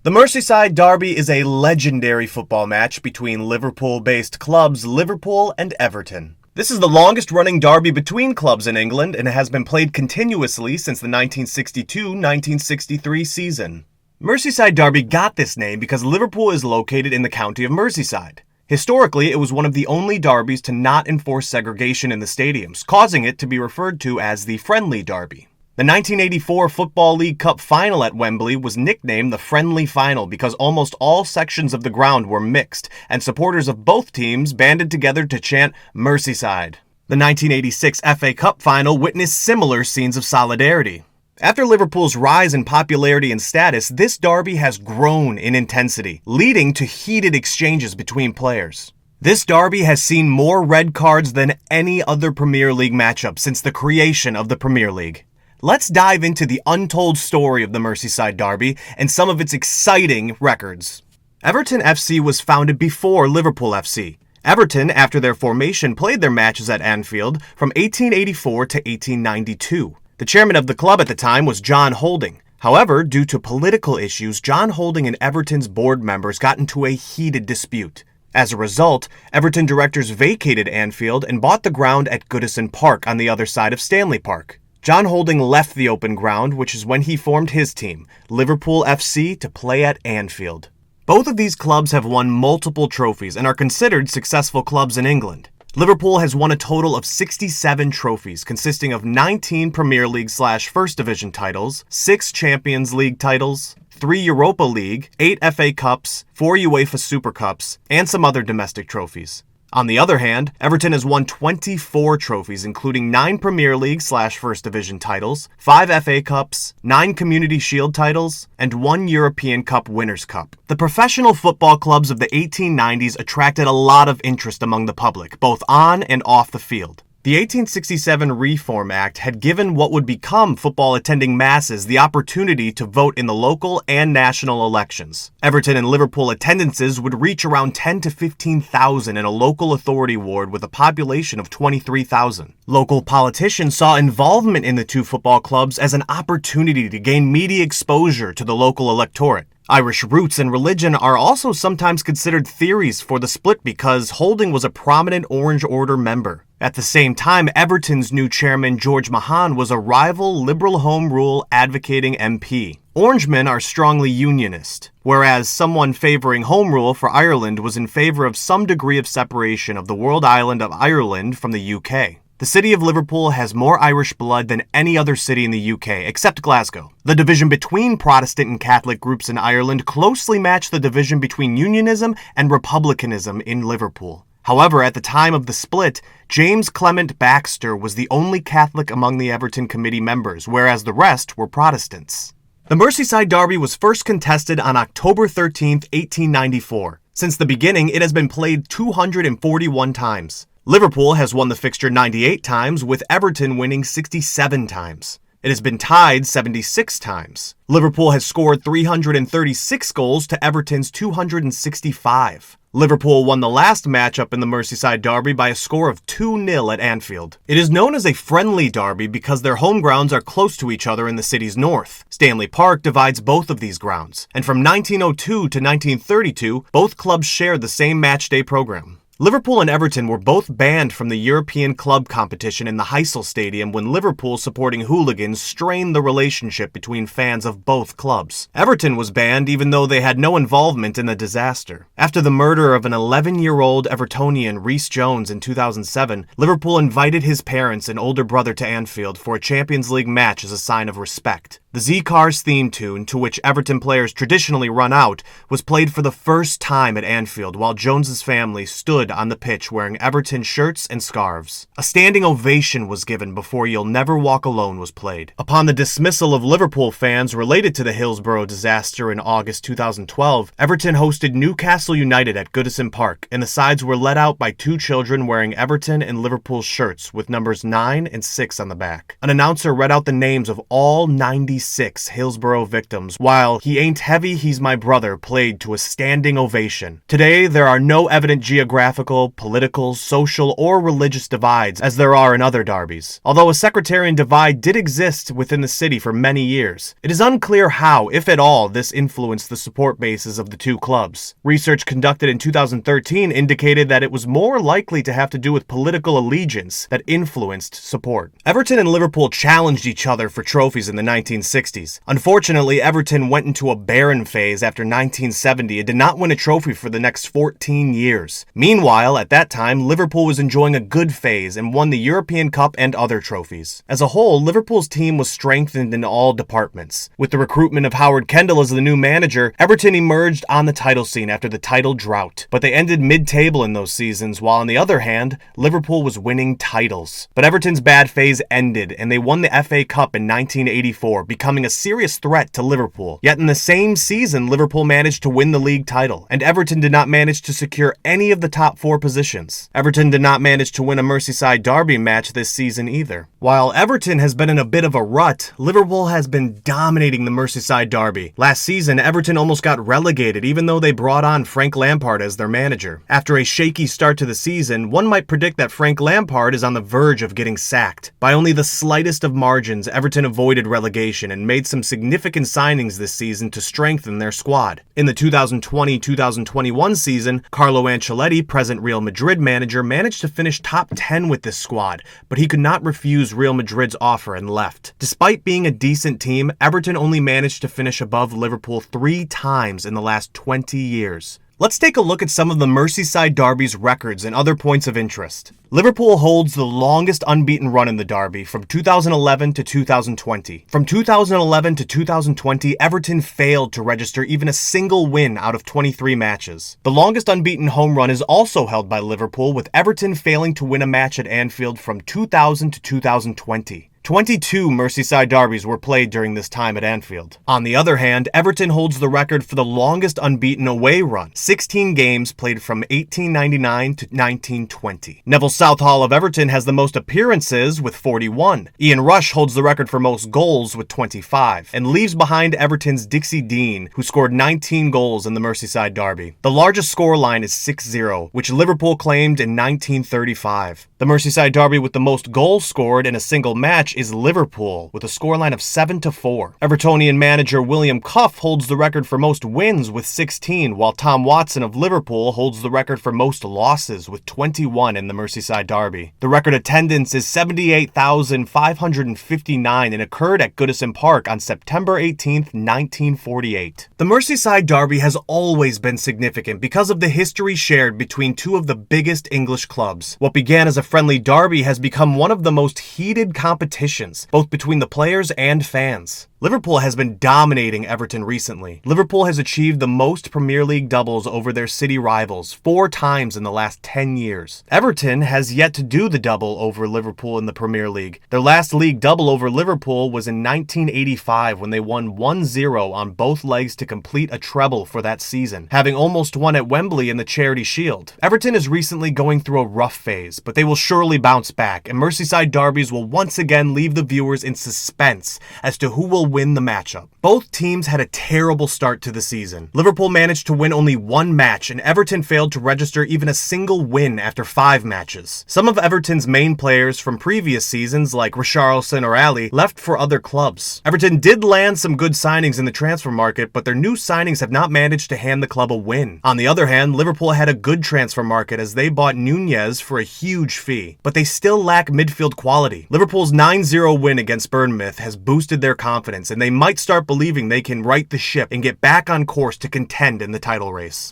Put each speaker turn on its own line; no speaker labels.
The Merseyside Derby is a legendary football match between Liverpool-based clubs Liverpool and Everton. This is the longest-running derby between clubs in England and has been played continuously since the 1962-1963 season. Merseyside Derby got this name because Liverpool is located in the county of Merseyside. Historically, it was one of the only derbies to not enforce segregation in the stadiums, causing it to be referred to as the Friendly Derby. The 1984 Football League Cup final at Wembley was nicknamed the Friendly Final because almost all sections of the ground were mixed, and supporters of both teams banded together to chant Merseyside. The 1986 FA Cup final witnessed similar scenes of solidarity. After Liverpool's rise in popularity and status, this derby has grown in intensity, leading to heated exchanges between players. This derby has seen more red cards than any other Premier League matchup since the creation of the Premier League. Let's dive into the untold story of the Merseyside Derby and some of its exciting records. Everton FC was founded before Liverpool FC. Everton, after their formation, played their matches at Anfield from 1884 to 1892. The chairman of the club at the time was John Holding. However, due to political issues, John Holding and Everton's board members got into a heated dispute. As a result, Everton directors vacated Anfield and bought the ground at Goodison Park on the other side of Stanley Park. John Holding left the open ground, which is when he formed his team, Liverpool FC, to play at Anfield. Both of these clubs have won multiple trophies and are considered successful clubs in England. Liverpool has won a total of 67 trophies, consisting of 19 Premier League/First Division titles, 6 Champions League titles, 3 Europa League, 8 FA Cups, 4 UEFA Super Cups, and some other domestic trophies. On the other hand, Everton has won 24 trophies, including 9 Premier League/First Division titles, 5 FA Cups, 9 Community Shield titles, and 1 European Cup Winners' Cup. The professional football clubs of the 1890s attracted a lot of interest among the public, both on and off the field. The 1867 Reform Act had given what would become football-attending masses the opportunity to vote in the local and national elections. Everton and Liverpool attendances would reach around 10 to 15,000 in a local authority ward with a population of 23,000. Local politicians saw involvement in the two football clubs as an opportunity to gain media exposure to the local electorate. Irish roots and religion are also sometimes considered theories for the split because Holding was a prominent Orange Order member. At the same time, Everton's new chairman, George Mahon, was a rival Liberal Home Rule advocating MP. Orangemen are strongly unionist, whereas someone favoring Home Rule for Ireland was in favor of some degree of separation of the world island of Ireland from the UK. The city of Liverpool has more Irish blood than any other city in the UK, except Glasgow. The division between Protestant and Catholic groups in Ireland closely matched the division between Unionism and Republicanism in Liverpool. However, at the time of the split, James Clement Baxter was the only Catholic among the Everton committee members, whereas the rest were Protestants. The Merseyside Derby was first contested on October 13, 1894. Since the beginning, it has been played 241 times. Liverpool has won the fixture 98 times, with Everton winning 67 times. It has been tied 76 times. Liverpool has scored 336 goals to Everton's 265. Liverpool won the last matchup in the Merseyside Derby by a score of 2-0 at Anfield. It is known as a friendly derby because their home grounds are close to each other in the city's north. Stanley Park divides both of these grounds, and from 1902 to 1932, both clubs shared the same matchday program. Liverpool and Everton were both banned from the European club competition in the Heysel Stadium when Liverpool supporting hooligans strained the relationship between fans of both clubs. Everton was banned even though they had no involvement in the disaster. After the murder of an 11-year-old Evertonian, Rhys Jones, in 2007, Liverpool invited his parents and older brother to Anfield for a Champions League match as a sign of respect. The Z-Cars theme tune, to which Everton players traditionally run out, was played for the first time at Anfield while Jones's family stood on the pitch wearing Everton shirts and scarves. A standing ovation was given before You'll Never Walk Alone was played. Upon the dismissal of Liverpool fans related to the Hillsborough disaster in August 2012, Everton hosted Newcastle United at Goodison Park, and the sides were led out by 2 children wearing Everton and Liverpool shirts with numbers 9 and 6 on the back. An announcer read out the names of all 90 56 Hillsborough victims, while He Ain't Heavy, He's My Brother played to a standing ovation. Today, there are no evident geographical, political, social, or religious divides as there are in other derbies. Although a sectarian divide did exist within the city for many years, it is unclear how, if at all, this influenced the support bases of the two clubs. Research conducted in 2013 indicated that it was more likely to have to do with political allegiance that influenced support. Everton and Liverpool challenged each other for trophies in the 1960s. Unfortunately, Everton went into a barren phase after 1970 and did not win a trophy for the next 14 years. Meanwhile, at that time, Liverpool was enjoying a good phase and won the European Cup and other trophies. As a whole, Liverpool's team was strengthened in all departments. With the recruitment of Howard Kendall as the new manager, Everton emerged on the title scene after the title drought, but they ended mid-table in those seasons, while on the other hand, Liverpool was winning titles. But Everton's bad phase ended, and they won the FA Cup in 1984, becoming a serious threat to Liverpool. Yet in the same season, Liverpool managed to win the league title, and Everton did not manage to secure any of the top 4 positions. Everton did not manage to win a Merseyside Derby match this season either. While Everton has been in a bit of a rut, Liverpool has been dominating the Merseyside Derby. Last season, Everton almost got relegated even though they brought on Frank Lampard as their manager. After a shaky start to the season, one might predict that Frank Lampard is on the verge of getting sacked. By only the slightest of margins, Everton avoided relegation and made some significant signings this season to strengthen their squad. In the 2020-2021 season, Carlo Ancelotti, present Real Madrid manager, managed to finish top 10 with this squad, but he could not refuse Real Madrid's offer and left. Despite being a decent team, Everton only managed to finish above Liverpool 3 times in the last 20 years. Let's take a look at some of the Merseyside Derby's records and other points of interest. Liverpool holds the longest unbeaten run in the Derby from 2011 to 2020. From 2011 to 2020, Everton failed to register even a single win out of 23 matches. The longest unbeaten home run is also held by Liverpool, with Everton failing to win a match at Anfield from 2000 to 2020. 22 Merseyside derbies were played during this time at Anfield. On the other hand, Everton holds the record for the longest unbeaten away run, 16 games played from 1899 to 1920. Neville Southall of Everton has the most appearances with 41. Ian Rush holds the record for most goals with 25, and leaves behind Everton's Dixie Dean, who scored 19 goals in the Merseyside derby. The largest scoreline is 6-0, which Liverpool claimed in 1935. The Merseyside derby with the most goals scored in a single match is Liverpool, with a scoreline of 7-4. Evertonian manager William Cuff holds the record for most wins with 16, while Tom Watson of Liverpool holds the record for most losses with 21 in the Merseyside derby. The record attendance is 78,559 and occurred at Goodison Park on September 18, 1948. The Merseyside derby has always been significant because of the history shared between two of the biggest English clubs. What began as a friendly derby has become one of the most heated competitions, both between the players and fans. Liverpool has been dominating Everton recently. Liverpool has achieved the most Premier League doubles over their city rivals 4 times in the last 10 years. Everton has yet to do the double over Liverpool in the Premier League. Their last league double over Liverpool was in 1985 when they won 1-0 on both legs to complete a treble for that season, having almost won at Wembley in the Charity Shield. Everton is recently going through a rough phase, but they will surely bounce back, and Merseyside derbies will once again leave the viewers in suspense as to who will win the matchup. Both teams had a terrible start to the season. Liverpool managed to win only 1 match, and Everton failed to register even a single win after 5 matches. Some of Everton's main players from previous seasons, like Richarlison or Ali, left for other clubs. Everton did land some good signings in the transfer market, but their new signings have not managed to hand the club a win. On the other hand, Liverpool had a good transfer market as they bought Nunez for a huge fee, but they still lack midfield quality. Liverpool's 9-0 win against Bournemouth has boosted their confidence, and they might start believing they can right the ship and get back on course to contend in the title race.